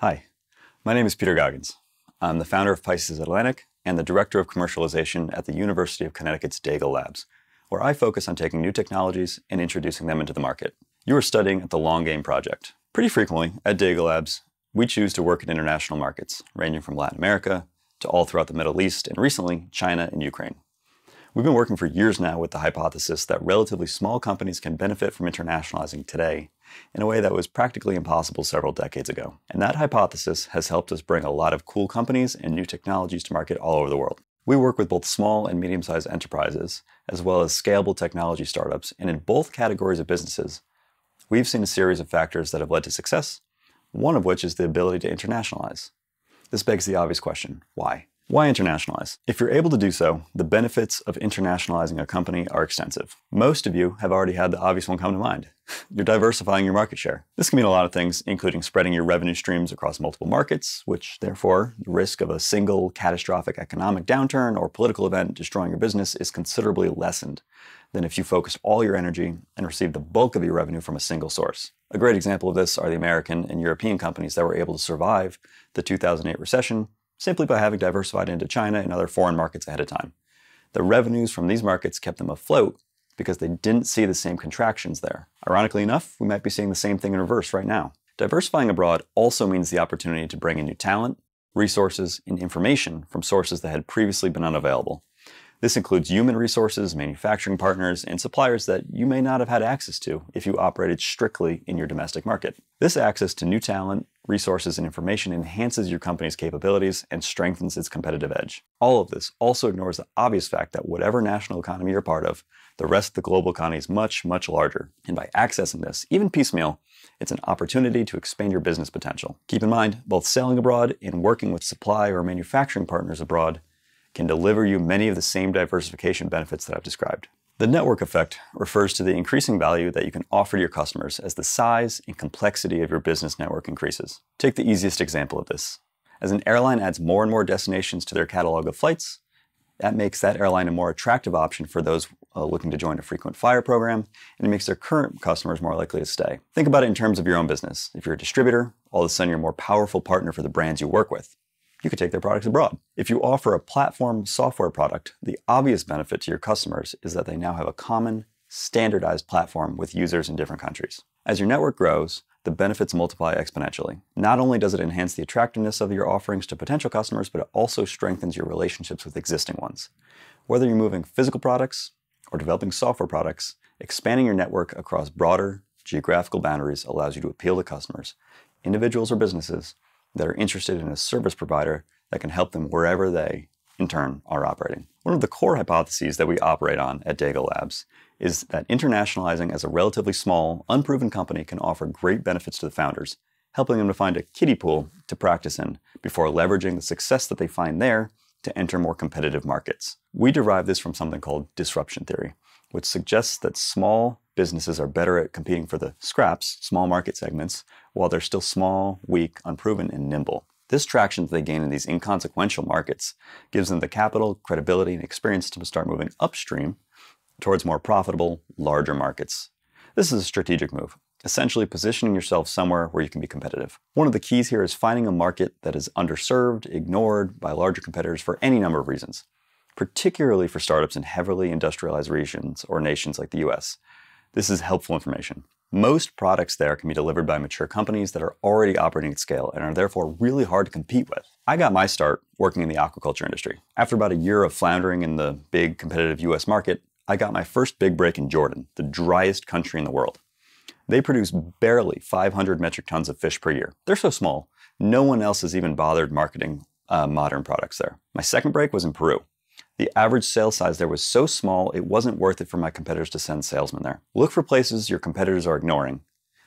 Hi, my name is Pieter Goggінz. I'm the founder of Pisces Atlantic and the director of commercialization at the University of Connecticut's Daigle Labs, where I focus on taking new technologies and introducing them into the market. You are studying at the Long Game Project. Pretty frequently at Daigle Labs, we choose to work in international markets, ranging from Latin America to all throughout the Middle East and recently China and Ukraine. We've been working for years now with the hypothesis that relatively small companies can benefit from internationalizing today in a way that was practically impossible several decades ago. And that hypothesis has helped us bring a lot of cool companies and new technologies to market all over the world. We work with both small and medium-sized enterprises, as well as scalable technology startups, and in both categories of businesses, we've seen a series of factors that have led to success, one of which is the ability to internationalize. This begs the obvious question, why? Why internationalize? If you're able to do so, the benefits of internationalizing a company are extensive. Most of you have already had the obvious one come to mind. You're diversifying your market share. This can mean a lot of things, including spreading your revenue streams across multiple markets, which therefore, the risk of a single catastrophic economic downturn or political event destroying your business is considerably lessened than if you focused all your energy and received the bulk of your revenue from a single source. A great example of this are the American and European companies that were able to survive the 2008 recession simply by having diversified into China and other foreign markets ahead of time. The revenues from these markets kept them afloat because they didn't see the same contractions there. Ironically enough, we might be seeing the same thing in reverse right now. Diversifying abroad also means the opportunity to bring in new talent, resources, and information from sources that had previously been unavailable. This includes human resources, manufacturing partners, and suppliers that you may not have had access to if you operated strictly in your domestic market. This access to new talent, resources, and information enhances your company's capabilities and strengthens its competitive edge. All of this also ignores the obvious fact that whatever national economy you're part of, the rest of the global economy is much, much larger. And by accessing this, even piecemeal, it's an opportunity to expand your business potential. Keep in mind, both selling abroad and working with supply or manufacturing partners abroad can deliver you many of the same diversification benefits that I've described. The network effect refers to the increasing value that you can offer to your customers as the size and complexity of your business network increases. Take the easiest example of this. As an airline adds more and more destinations to their catalog of flights, that makes that airline a more attractive option for those looking to join a frequent flyer program, and it makes their current customers more likely to stay. Think about it in terms of your own business. If you're a distributor, all of a sudden you're a more powerful partner for the brands you work with. You could take their products abroad. If you offer a platform software product, the obvious benefit to your customers is that they now have a common, standardized platform with users in different countries. As your network grows, the benefits multiply exponentially. Not only does it enhance the attractiveness of your offerings to potential customers, but it also strengthens your relationships with existing ones. Whether you're moving physical products or developing software products, expanding your network across broader geographical boundaries allows you to appeal to customers, individuals or businesses, that are interested in a service provider that can help them wherever they, in turn, are operating. One of the core hypotheses that we operate on at Daigle Labs is that internationalizing as a relatively small, unproven company can offer great benefits to the founders, helping them to find a kiddie pool to practice in before leveraging the success that they find there to enter more competitive markets. We derive this from something called disruption theory, which suggests that small businesses are better at competing for the scraps, small market segments, while they're still small, weak, unproven, and nimble. This traction that they gain in these inconsequential markets gives them the capital, credibility, and experience to start moving upstream towards more profitable, larger markets. This is a strategic move, essentially positioning yourself somewhere where you can be competitive. One of the keys here is finding a market that is underserved, ignored by larger competitors for any number of reasons, particularly for startups in heavily industrialized regions or nations like the US. This is helpful information. Most products there can be delivered by mature companies that are already operating at scale and are therefore really hard to compete with. I got my start working in the aquaculture industry. After about a year of floundering in the big competitive US market, I got my first big break in Jordan, the driest country in the world. They produce barely 500 metric tons of fish per year. They're so small, no one else has even bothered marketing modern products there. My second break was in Peru. The average sales size there was so small, it wasn't worth it for my competitors to send salesmen there. Look for places your competitors are ignoring.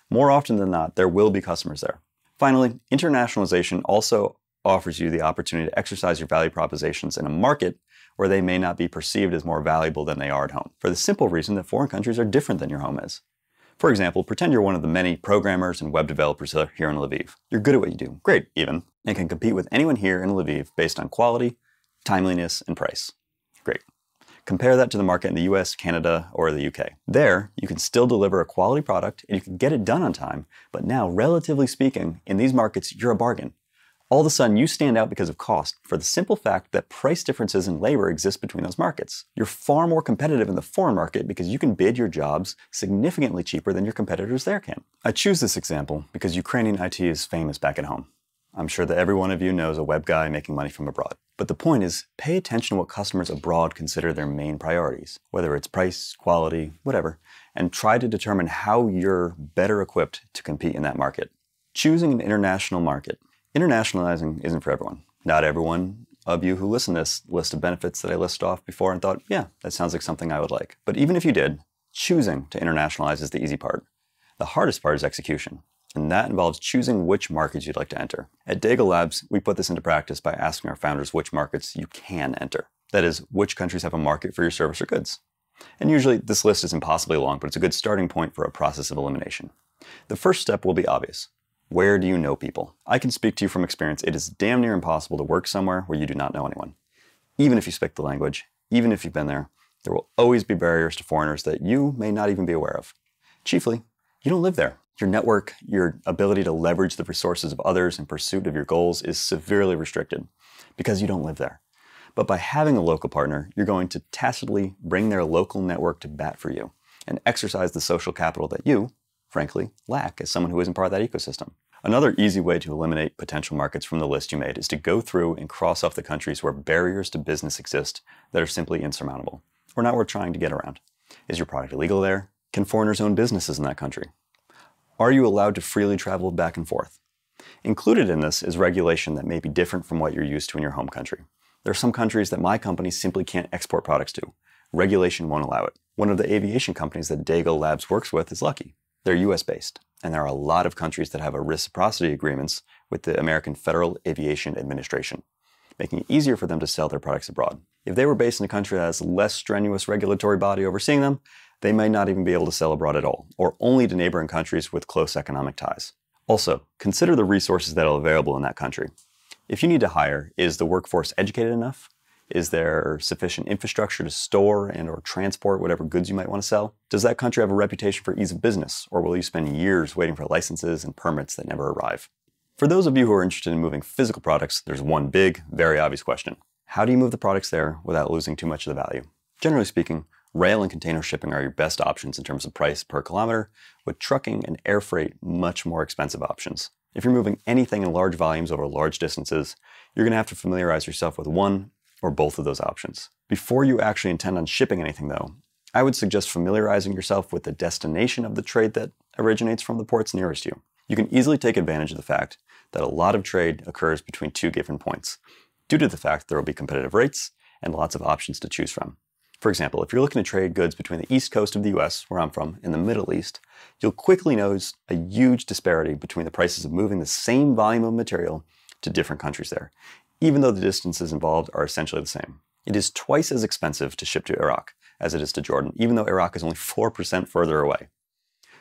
More often than not, there will be customers there. Finally, internationalization also offers you the opportunity to exercise your value propositions in a market where they may not be perceived as more valuable than they are at home, for the simple reason that foreign countries are different than your home is. For example, pretend you're one of the many programmers and web developers here in Lviv. You're good at what you do, great even, and can compete with anyone here in Lviv based on quality, timeliness, and price. Great. Compare that to the market in the US, Canada, or the UK. There, you can still deliver a quality product and you can get it done on time, but now, relatively speaking, in these markets, you're a bargain. All of a sudden, you stand out because of cost for the simple fact that price differences in labor exist between those markets. You're far more competitive in the foreign market because you can bid your jobs significantly cheaper than your competitors there can. I choose this example because Ukrainian IT is famous back at home. I'm sure that every one of you knows a web guy making money from abroad. But the point is, pay attention to what customers abroad consider their main priorities, whether it's price, quality, whatever, and try to determine how you're better equipped to compete in that market. Choosing an international market. Internationalizing isn't for everyone. Not everyone of you who listen to this list of benefits that I listed off before and thought, yeah, that sounds like something I would like. But even if you did, choosing to internationalize is the easy part. The hardest part is execution. And that involves choosing which markets you'd like to enter. At Daigle Labs, we put this into practice by asking our founders which markets you can enter. That is, which countries have a market for your service or goods. And usually this list is impossibly long, but it's a good starting point for a process of elimination. The first step will be obvious. Where do you know people? I can speak to you from experience. It is damn near impossible to work somewhere where you do not know anyone. Even if you speak the language, even if you've been there will always be barriers to foreigners that you may not even be aware of. Chiefly, you don't live there. Your network, your ability to leverage the resources of others in pursuit of your goals is severely restricted because you don't live there. But by having a local partner, you're going to tacitly bring their local network to bat for you and exercise the social capital that you, frankly, lack as someone who isn't part of that ecosystem. Another easy way to eliminate potential markets from the list you made is to go through and cross off the countries where barriers to business exist that are simply insurmountable or not worth trying to get around. Is your product illegal there? Can foreigners own businesses in that country? Are you allowed to freely travel back and forth? Included in this is regulation that may be different from what you're used to in your home country. There are some countries that my company simply can't export products to. Regulation won't allow it. One of the aviation companies that Daigle Labs works with is lucky. They're US-based, and there are a lot of countries that have reciprocity agreements with the American Federal Aviation Administration, making it easier for them to sell their products abroad. If they were based in a country that has less strenuous regulatory body overseeing them, they may not even be able to sell abroad at all, or only to neighboring countries with close economic ties. Also, consider the resources that are available in that country. If you need to hire, is the workforce educated enough? Is there sufficient infrastructure to store and or transport whatever goods you might want to sell? Does that country have a reputation for ease of business, or will you spend years waiting for licenses and permits that never arrive? For those of you who are interested in moving physical products, there's one big, very obvious question. How do you move the products there without losing too much of the value? Generally speaking, rail and container shipping are your best options in terms of price per kilometer, with trucking and air freight much more expensive options. If you're moving anything in large volumes over large distances, you're going to have to familiarize yourself with one or both of those options. Before you actually intend on shipping anything though, I would suggest familiarizing yourself with the destination of the trade that originates from the ports nearest you. You can easily take advantage of the fact that a lot of trade occurs between two given points, due to the fact there will be competitive rates and lots of options to choose from. For example, if you're looking to trade goods between the east coast of the US, where I'm from, and the Middle East, you'll quickly notice a huge disparity between the prices of moving the same volume of material to different countries there, even though the distances involved are essentially the same. It is twice as expensive to ship to Iraq as it is to Jordan, even though Iraq is only 4% further away.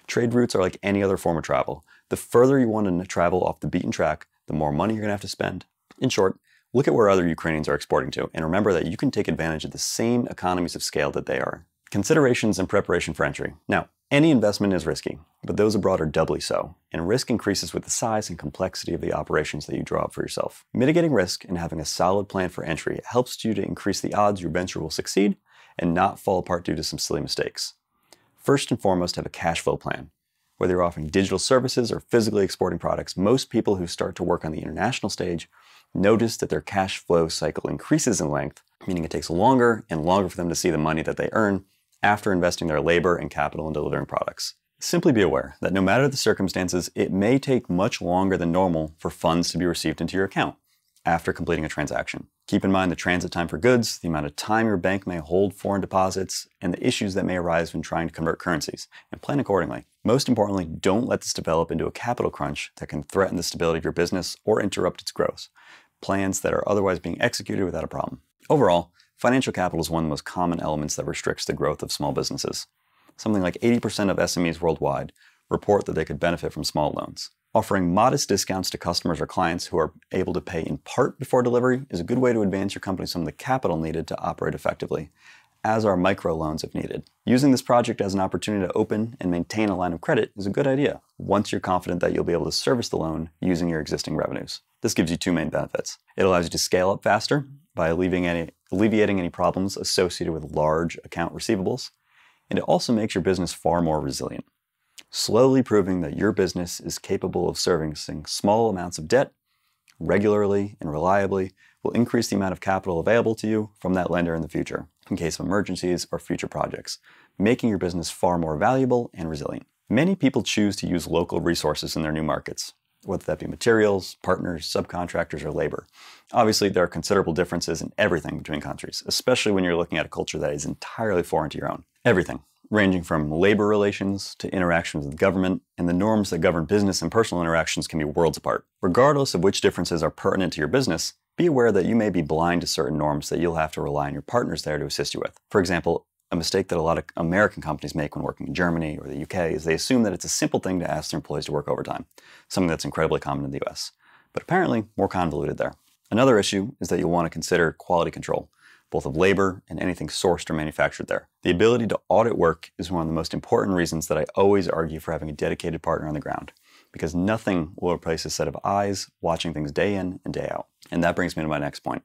Trade routes are like any other form of travel. The further you want to travel off the beaten track, the more money you're going to have to spend. In short, look at where other Ukrainians are exporting to, and remember that you can take advantage of the same economies of scale that they are. Considerations and preparation for entry. Now, any investment is risky, but those abroad are doubly so, and risk increases with the size and complexity of the operations that you draw up for yourself. Mitigating risk and having a solid plan for entry helps you to increase the odds your venture will succeed and not fall apart due to some silly mistakes. First and foremost, have a cash flow plan. Whether you're offering digital services or physically exporting products, most people who start to work on the international stage notice that their cash flow cycle increases in length, meaning it takes longer and longer for them to see the money that they earn after investing their labor and capital in delivering products. Simply be aware that no matter the circumstances, it may take much longer than normal for funds to be received into your account after completing a transaction. Keep in mind the transit time for goods, the amount of time your bank may hold foreign deposits, and the issues that may arise when trying to convert currencies, and plan accordingly. Most importantly, don't let this develop into a capital crunch that can threaten the stability of your business or interrupt its growth. Plans that are otherwise being executed without a problem. Overall, financial capital is one of the most common elements that restricts the growth of small businesses. Something like 80% of SMEs worldwide report that they could benefit from small loans. Offering modest discounts to customers or clients who are able to pay in part before delivery is a good way to advance your company some of the capital needed to operate effectively, as are microloans if needed. Using this project as an opportunity to open and maintain a line of credit is a good idea once you're confident that you'll be able to service the loan using your existing revenues. This gives you two main benefits. It allows you to scale up faster by alleviating any problems associated with large account receivables, and it also makes your business far more resilient, slowly proving that your business is capable of servicing small amounts of debt regularly and reliably will increase the amount of capital available to you from that lender in the future, in case of emergencies or future projects, making your business far more valuable and resilient. Many people choose to use local resources in their new markets, whether that be materials, partners, subcontractors, or labor. Obviously, there are considerable differences in everything between countries, especially when you're looking at a culture that is entirely foreign to your own. Everything, ranging from labor relations to interactions with government, and the norms that govern business and personal interactions can be worlds apart. Regardless of which differences are pertinent to your business, be aware that you may be blind to certain norms that you'll have to rely on your partners there to assist you with. For example, a mistake that a lot of American companies make when working in Germany or the UK is they assume that it's a simple thing to ask their employees to work overtime, something that's incredibly common in the US, but apparently more convoluted there. Another issue is that you'll want to consider quality control, both of labor and anything sourced or manufactured there. The ability to audit work is one of the most important reasons that I always argue for having a dedicated partner on the ground, because nothing will replace a set of eyes watching things day in and day out. And that brings me to my next point.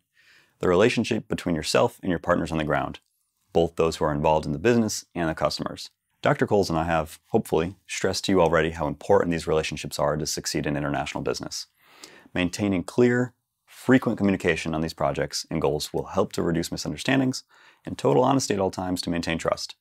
The relationship between yourself and your partners on the ground, both those who are involved in the business and the customers. Dr. Coles and I have, hopefully, stressed to you already how important these relationships are to succeed in international business. Maintaining clear, frequent communication on these projects and goals will help to reduce misunderstandings and total honesty at all times to maintain trust.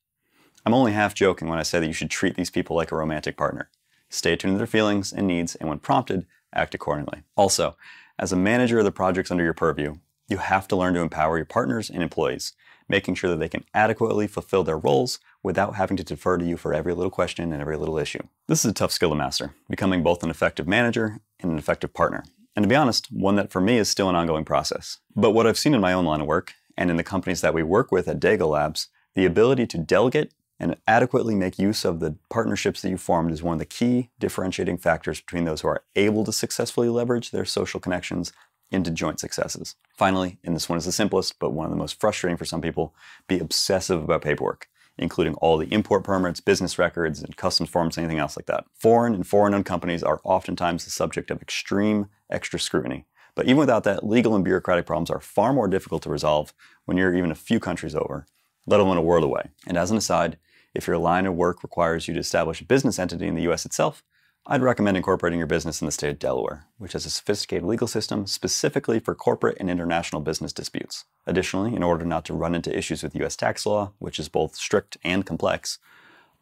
I'm only half joking when I say that you should treat these people like a romantic partner. Stay attuned to their feelings and needs, and when prompted, act accordingly. Also, as a manager of the projects under your purview, you have to learn to empower your partners and employees, making sure that they can adequately fulfill their roles without having to defer to you for every little question and every little issue. This is a tough skill to master, becoming both an effective manager and an effective partner. And to be honest, one that for me is still an ongoing process. But what I've seen in my own line of work, and in the companies that we work with at Dago Labs, the ability to delegate and adequately make use of the partnerships that you formed is one of the key differentiating factors between those who are able to successfully leverage their social connections into joint successes. Finally, and this one is the simplest, but one of the most frustrating for some people, be obsessive about paperwork, including all the import permits, business records, and customs forms, anything else like that. Foreign and foreign-owned companies are oftentimes the subject of extreme extra scrutiny. But even without that, legal and bureaucratic problems are far more difficult to resolve when you're even a few countries over, let alone a world away. And as an aside, if your line of work requires you to establish a business entity in the US itself, I'd recommend incorporating your business in the state of Delaware, which has a sophisticated legal system specifically for corporate and international business disputes. Additionally, in order not to run into issues with US tax law, which is both strict and complex,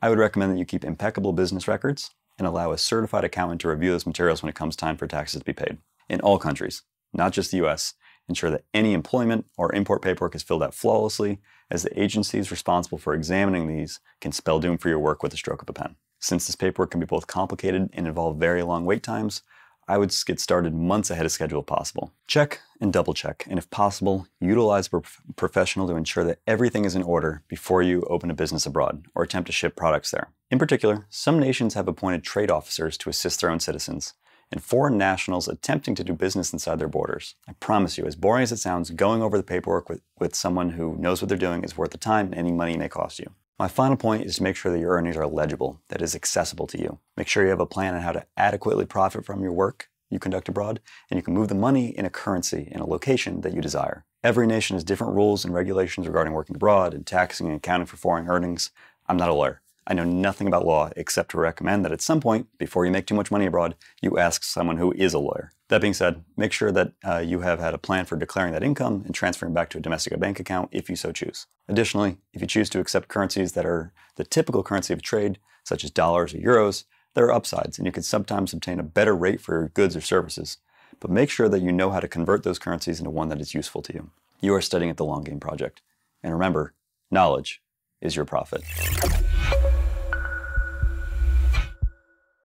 I would recommend that you keep impeccable business records and allow a certified accountant to review those materials when it comes time for taxes to be paid. In all countries, not just the US, ensure that any employment or import paperwork is filled out flawlessly, as the agencies responsible for examining these can spell doom for your work with a stroke of a pen. Since this paperwork can be both complicated and involve very long wait times, I would get started months ahead of schedule if possible. Check and double check, and if possible, utilize a professional to ensure that everything is in order before you open a business abroad or attempt to ship products there. In particular, some nations have appointed trade officers to assist their own citizens, and foreign nationals attempting to do business inside their borders. I promise you, as boring as it sounds, going over the paperwork with someone who knows what they're doing is worth the time and any money it may cost you. My final point is to make sure that your earnings are legible, that is accessible to you. Make sure you have a plan on how to adequately profit from your work you conduct abroad, and you can move the money in a currency in a location that you desire. Every nation has different rules and regulations regarding working abroad and taxing and accounting for foreign earnings. I'm not a lawyer. I know nothing about law except to recommend that at some point, before you make too much money abroad, you ask someone who is a lawyer. That being said, make sure that you have had a plan for declaring that income and transferring back to a domestic bank account if you so choose. Additionally, if you choose to accept currencies that are the typical currency of trade, such as dollars or euros, there are upsides, and you can sometimes obtain a better rate for your goods or services. But make sure that you know how to convert those currencies into one that is useful to you. You are studying at the Long Game Project. And remember, knowledge is your profit.